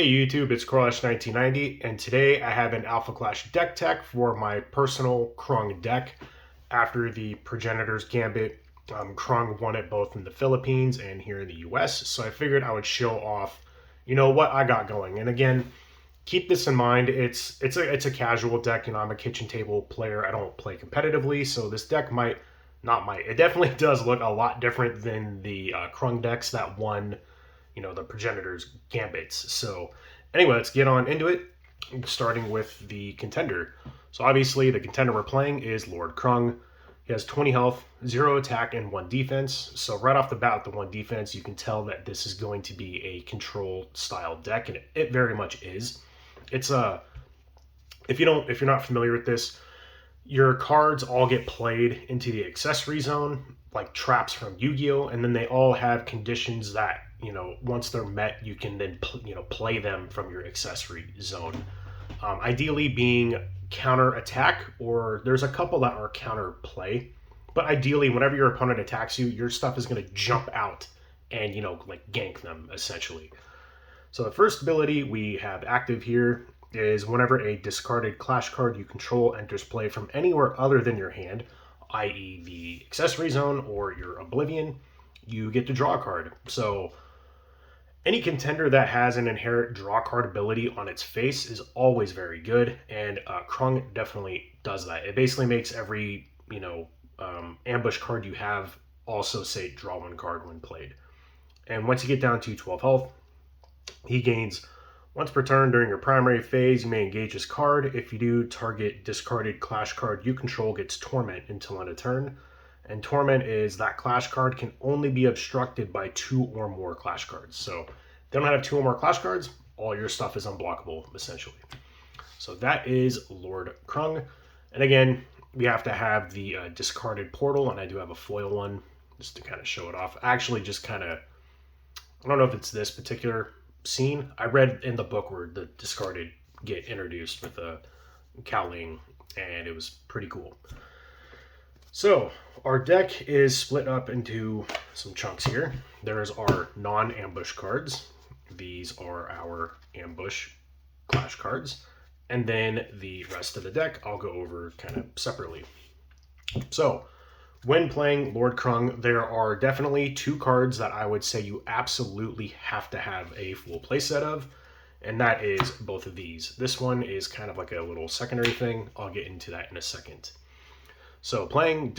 Hey YouTube, it's Corlash1990, and today I have an Alpha Clash deck tech for my personal Krung deck. After the Progenitor's Gambit, Krung won it both in the Philippines and here in the US, so I figured I would show off, what I got going. And again, keep this in mind, it's a casual deck. I'm a kitchen table player. I don't play competitively, so this deck it definitely does look a lot different than the Krung decks that won the Progenitor's Gambits. So anyway, let's get on into it, starting with the contender. So obviously the contender we're playing is Lord Krung. He has 20 health, 0 attack, and 1 defense. So right off the bat with the 1 defense, you can tell that this is going to be a control style deck, and it very much is. It's if you're not familiar with this, your cards all get played into the accessory zone, like traps from Yu-Gi-Oh! And then they all have conditions that, once they're met, you can then, play them from your accessory zone. Ideally being counter attack, or there's a couple that are counter play. But ideally, whenever your opponent attacks you, your stuff is going to jump out and, gank them, essentially. So the first ability we have active here is whenever a discarded clash card you control enters play from anywhere other than your hand, i.e. the accessory zone or your Oblivion, you get to draw a card. So any contender that has an inherent draw card ability on its face is always very good, and Krung definitely does that. It basically makes every, ambush card you have also say draw 1 card when played. And once you get down to 12 health, he gains once per turn during your primary phase. You may engage this card. If you do, target discarded clash card you control gets Torment until end of turn. And Torment is that clash card can only be obstructed by 2 or more clash cards. So if they don't have 2 or more clash cards, all your stuff is unblockable, essentially. So that is Lord Krung. And again, we have to have the discarded portal, and I do have a foil one just to kind of show it off. Actually, I don't know if it's this particular scene. I read in the book where the discarded get introduced with a Cowling, and it was pretty cool. So our deck is split up into some chunks here. There's our non-ambush cards. These are our ambush clash cards. And then the rest of the deck I'll go over kind of separately. So when playing Lord Krung, there are definitely 2 cards that I would say you absolutely have to have a full playset of, and that is both of these. This one is kind of like a little secondary thing. I'll get into that in a second. So playing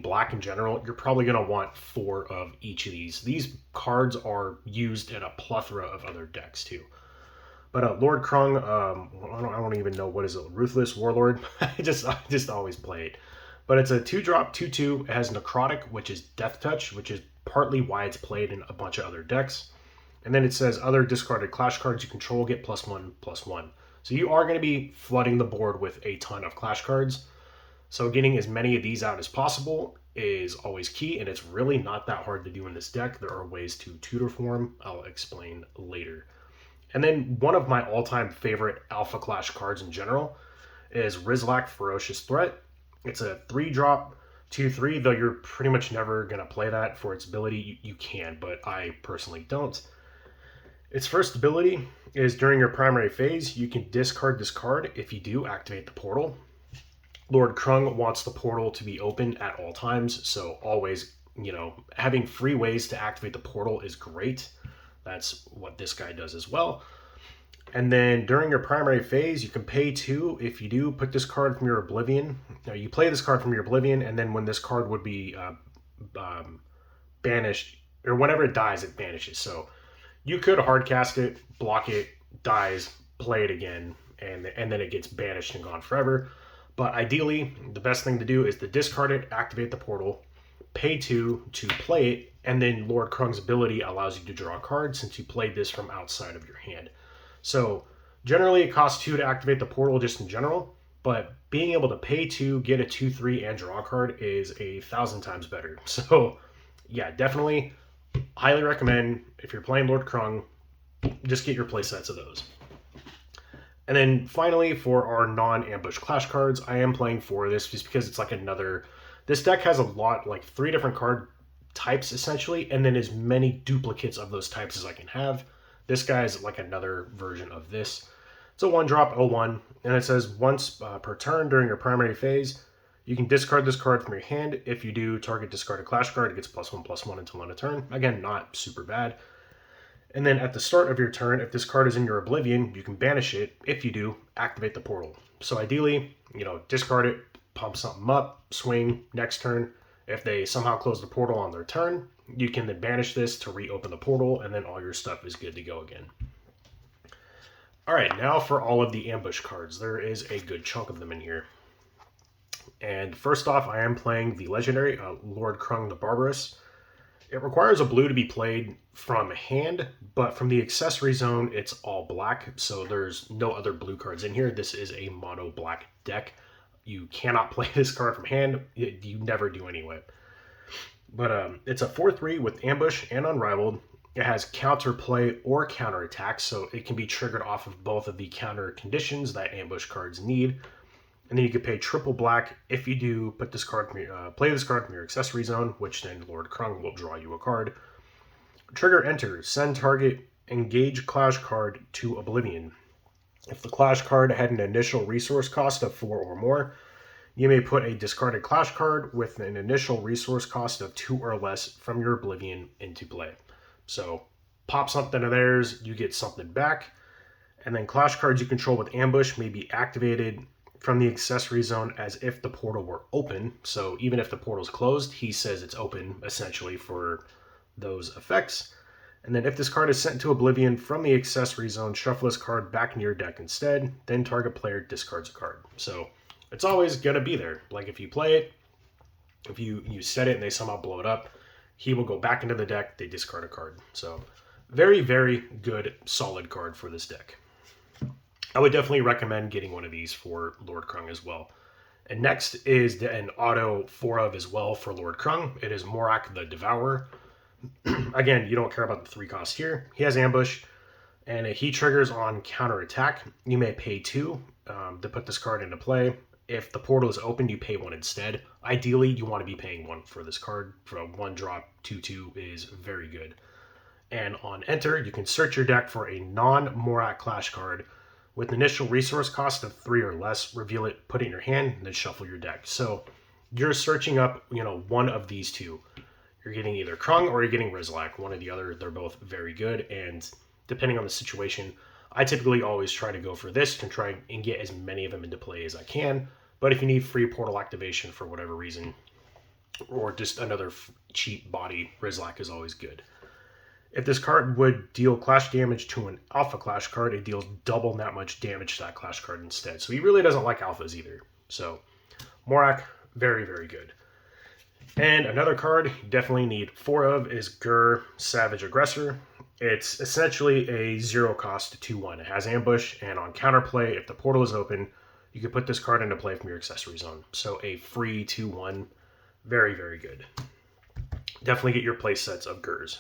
black in general, you're probably going to want 4 of each of these. These cards are used in a plethora of other decks too. But Lord Krung, I don't even know what is it, Ruthless Warlord. I just always play it. But it's a 2-drop, 2/2. It has Necrotic, which is Death Touch, which is partly why it's played in a bunch of other decks. And then it says other discarded clash cards you control get +1/+1. So you are going to be flooding the board with a ton of clash cards. So getting as many of these out as possible is always key, and it's really not that hard to do in this deck. There are ways to tutor form. I'll explain later. And then one of my all-time favorite Alpha Clash cards in general is Rizlak Ferocious Threat. It's a 3-drop, 2/3, though you're pretty much never going to play that for its ability. You can, but I personally don't. Its first ability is during your primary phase, you can discard this card. If you do, activate the portal. Lord Krung wants the portal to be open at all times, so always, having free ways to activate the portal is great. That's what this guy does as well. And then during your primary phase, you can pay 2. If you do, put this card from your Oblivion. Now, you play this card from your Oblivion, and then when this card would be banished, or whenever it dies, it vanishes. So you could hard cast it, block it, dies, play it again, and then it gets banished and gone forever. But ideally, the best thing to do is to discard it, activate the portal, pay 2 to play it, and then Lord Krung's ability allows you to draw a card since you played this from outside of your hand. So generally it costs 2 to activate the portal just in general, but being able to pay 2, get a 2/3, and draw a card is 1,000 times better. So yeah, definitely highly recommend if you're playing Lord Krung, just get your play sets of those. And then finally for our non-ambush clash cards, I am playing 4 of this just because it's like this deck has a lot, like 3 different card types essentially, and then as many duplicates of those types as I can have. This guy is like another version of this. It's a 1-drop 0-1, and it says once per turn during your primary phase, you can discard this card from your hand. If you do, target discarded clash card. It gets +1/+1 until end of turn. Again, not super bad. And then at the start of your turn, if this card is in your Oblivion, you can banish it. If you do, activate the portal. So ideally, discard it, pump something up, swing, next turn. If they somehow close the portal on their turn, you can then banish this to reopen the portal, and then all your stuff is good to go again. All right, now for all of the ambush cards. There is a good chunk of them in here. And first off, I am playing the legendary Lord Krung the Barbarous. It requires a blue to be played from hand, but from the accessory zone, it's all black, so there's no other blue cards in here. This is a mono black deck. You cannot play this card from hand. You never do anyway. But it's a 4/3 with Ambush and Unrivaled. It has counterplay or counterattack, so it can be triggered off of both of the counter conditions that Ambush cards need. And then you could pay triple black. If you do, put this card from your, play this card from your accessory zone, which then Lord Krung will draw you a card. Trigger enter. Send target engage clash card to Oblivion. If the clash card had an initial resource cost of 4 or more, you may put a discarded clash card with an initial resource cost of 2 or less from your Oblivion into play. So pop something of theirs, you get something back. And then clash cards you control with Ambush may be activated from the accessory zone as if the portal were open. So even if the portal's closed, he says it's open essentially for those effects. And then if this card is sent to Oblivion from the accessory zone, shuffle this card back into your deck instead. Then target player discards a card. So it's always going to be there. Like if you play it, if you set it and they somehow blow it up, he will go back into the deck, they discard a card. So very, very good, solid card for this deck. I would definitely recommend getting one of these for Lord Krung as well. And next is an auto 4 of as well for Lord Krung. It is Morak the Devourer. Again, you don't care about the 3 cost here. He has Ambush, and he triggers on counterattack. You may pay 2 to put this card into play. If the portal is open, you pay 1 instead. Ideally, you want to be paying 1 for this card. For a 1-drop 2/2 is very good. And on enter, you can search your deck for a non-Morak clash card with an initial resource cost of 3 or less. Reveal it, put it in your hand, and then shuffle your deck. So you're searching up, one of these two. You're getting either Krung or you're getting Rizlak, one or the other. They're both very good, and depending on the situation, I typically always try to go for this and try and get as many of them into play as I can. But if you need free portal activation for whatever reason, or just another cheap body, Rizlak is always good. If this card would deal clash damage to an alpha clash card, it deals double that much damage to that clash card instead. So he really doesn't like alphas either. So Morak, very, very good. And another card you definitely need 4 of is Gur, Savage Aggressor. It's essentially a 0 cost 2/1. It has Ambush, and on counterplay, if the portal is open, you can put this card into play from your accessory zone. So a free 2/1, very, very good. Definitely get your play sets of Gurs.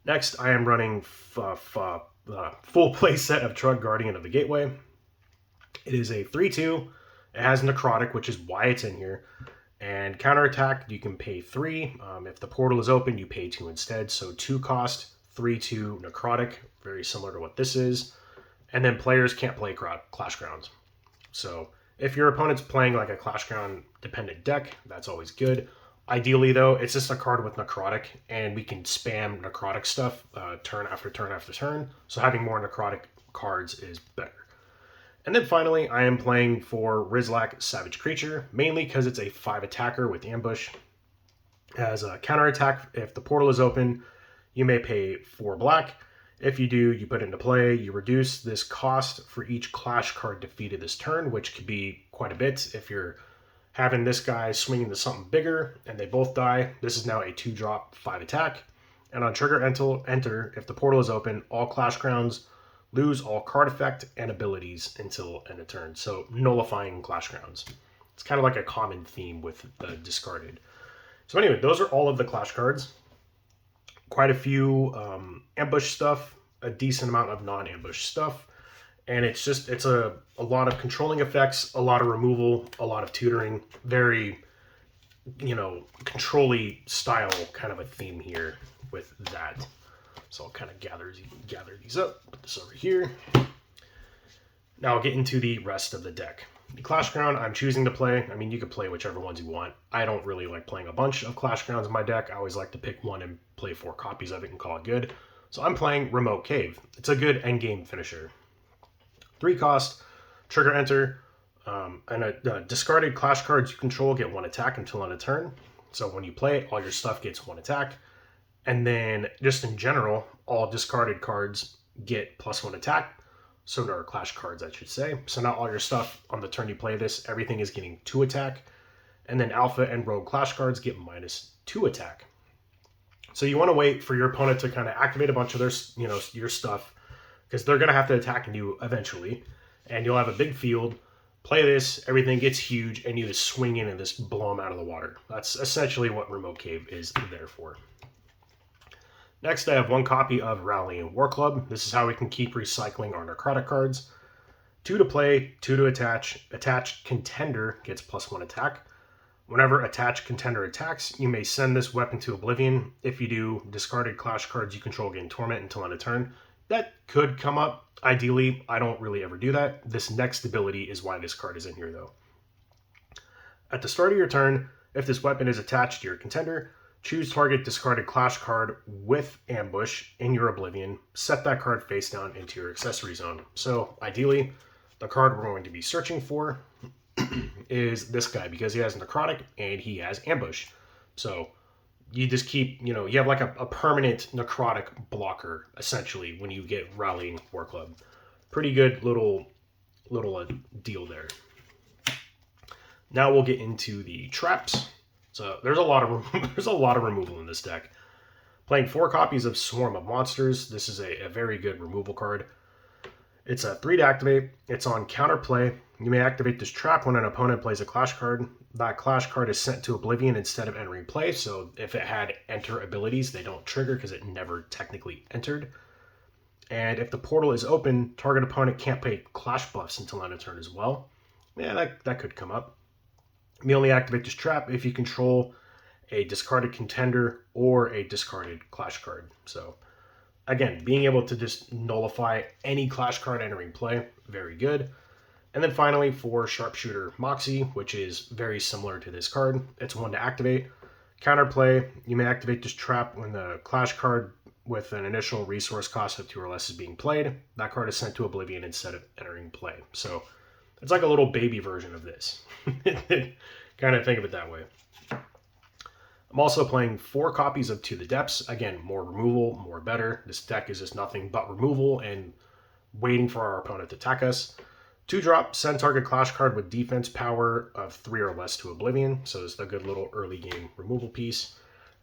Next, I am running full play set of Trug Guardian of the Gateway. It is a 3/2. It has Necrotic, which is why it's in here. And counterattack, you can pay 3. If the portal is open, you pay 2 instead. So 2 cost, 3/2 Necrotic, very similar to what this is. And then players can't play Clash Grounds. So if your opponent's playing like a Clash Ground dependent deck, that's always good. Ideally, though, it's just a card with Necrotic, and we can spam Necrotic stuff turn after turn after turn. So having more Necrotic cards is better. And then finally, I am playing for Rizlak Savage Creature, mainly because it's a 5 attacker with Ambush. As a counterattack, if the portal is open, you may pay 4 black. If you do, you put it into play. You reduce this cost for each clash card defeated this turn, which could be quite a bit. If you're having this guy swing into something bigger and they both die, this is now a 2-drop 5 attack. And on trigger enter, if the portal is open, all Clash Grounds lose all card effect and abilities until end of turn. So nullifying Clash Grounds. It's kind of like a common theme with the discarded. So anyway, those are all of the Clash cards. Quite a few ambush stuff, a decent amount of non-ambush stuff. And it's a lot of controlling effects, a lot of removal, a lot of tutoring. Very, control-y style kind of a theme here with that. So I'll kind of gather these up, put this over here. Now I'll get into the rest of the deck. The Clash Ground I'm choosing to play, I mean, you could play whichever ones you want. I don't really like playing a bunch of Clash Grounds in my deck. I always like to pick one and play 4 copies of it and call it good. So I'm playing Remote Cave. It's a good endgame finisher. 3 cost, trigger enter, and a discarded Clash cards you control get 1 attack until end of turn. So when you play it, all your stuff gets 1 attack. And then just in general, all discarded cards get +1 attack. So there are Clash cards, I should say. So now all your stuff on the turn you play this, everything is getting 2 attack. And then Alpha and Rogue Clash cards get -2 attack. So you want to wait for your opponent to kind of activate a bunch of their, your stuff, because they're going to have to attack you eventually. And you'll have a big field. Play this, everything gets huge, and you just swing in and just blow them out of the water. That's essentially what Remote Cave is there for. Next, I have 1 copy of Rallying War Club. This is how we can keep recycling our necrotic cards. 2 to play, 2 to attach. Attached Contender gets +1 attack. Whenever attached contender attacks, you may send this weapon to Oblivion. If you do, discarded Clash cards you control gain Torment until end of turn. That could come up. Ideally, I don't really ever do that. This next ability is why this card is in here, though. At the start of your turn, if this weapon is attached to your contender, choose target discarded Clash card with Ambush in your Oblivion. Set that card face down into your accessory zone. So, ideally, the card we're going to be searching for is this guy, because he has Necrotic and he has Ambush. So you just keep, you have like a permanent Necrotic blocker, essentially, when you get Rallying War Club. Pretty good little deal there. Now we'll get into the traps. So there's a lot of removal in this deck. Playing 4 copies of Swarm of Monsters. This is a very good removal card. It's a 3 to activate. It's on counterplay. You may activate this trap when an opponent plays a Clash card. That Clash card is sent to Oblivion instead of entering play, so if it had enter abilities, they don't trigger because it never technically entered. And if the portal is open, target opponent can't play Clash buffs until end of turn as well. Yeah, that could come up. You may only activate this trap if you control a discarded contender or a discarded Clash card. So, again, being able to just nullify any Clash card entering play, very good. And then finally, for Sharpshooter Moxie, which is very similar to this card, it's 1 to activate. Counterplay, you may activate this trap when the Clash card with an initial resource cost of 2 or less is being played. That card is sent to Oblivion instead of entering play. So it's like a little baby version of this. Kind of think of it that way. I'm also playing 4 copies of To the Depths. Again, more removal, more better. This deck is just nothing but removal and waiting for our opponent to attack us. 2-drop, send target Clash card with defense power of 3 or less to Oblivion. So it's a good little early game removal piece.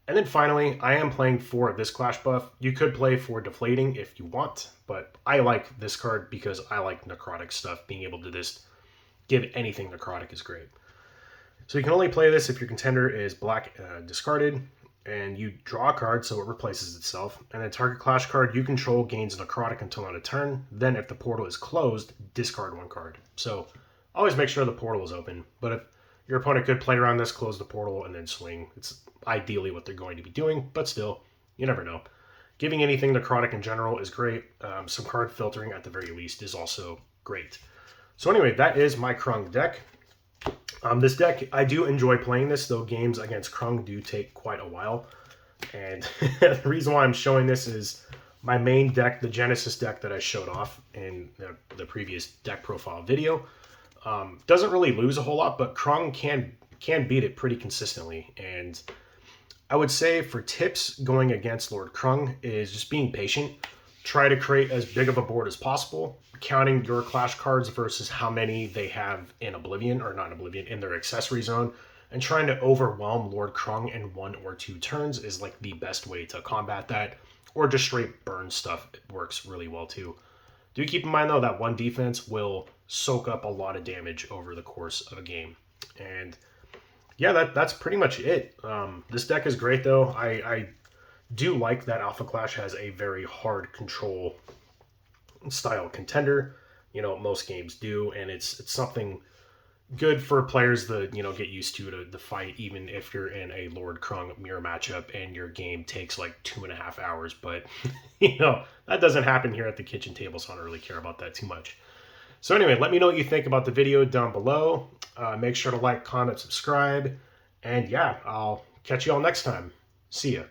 And then finally, I am playing for this Clash buff. You could play for Deflating if you want, but I like this card because I like necrotic stuff. Being able to just give anything necrotic is great. So you can only play this if your contender is black discarded, and you draw a card so it replaces itself, and then target Clash card you control gains necrotic until end of turn. Then if the portal is closed, discard 1 card. So always make sure the portal is open, but if your opponent could play around this, close the portal, and then swing. It's ideally what they're going to be doing, but still, you never know. Giving anything necrotic in general is great. Some card filtering at the very least is also great. So anyway, that is my Krung deck. This deck, I do enjoy playing this, though games against Krung do take quite a while. And the reason why I'm showing this is my main deck, the Genesis deck that I showed off in the previous deck profile video, doesn't really lose a whole lot, but Krung can beat it pretty consistently. And I would say for tips going against Lord Krung is just being patient. Try to create as big of a board as possible, counting your Clash cards versus how many they have in Oblivion, or not Oblivion, in their accessory zone, and trying to overwhelm Lord Krung in 1 or 2 turns is like the best way to combat that, or just straight burn stuff. It works really well too. Do keep in mind though that 1 defense will soak up a lot of damage over the course of a game. And yeah, that's pretty much it. This deck is great though. I do like that Alpha Clash has a very hard control style contender. Most games do, and it's something good for players to get used to the fight, even if you're in a Lord Krung mirror matchup and your game takes like 2.5 hours. But that doesn't happen here at the kitchen table, so I don't really care about that too much. So anyway, let me know what you think about the video down below. Make sure to like, comment, subscribe, and yeah, I'll catch you all next time. See ya.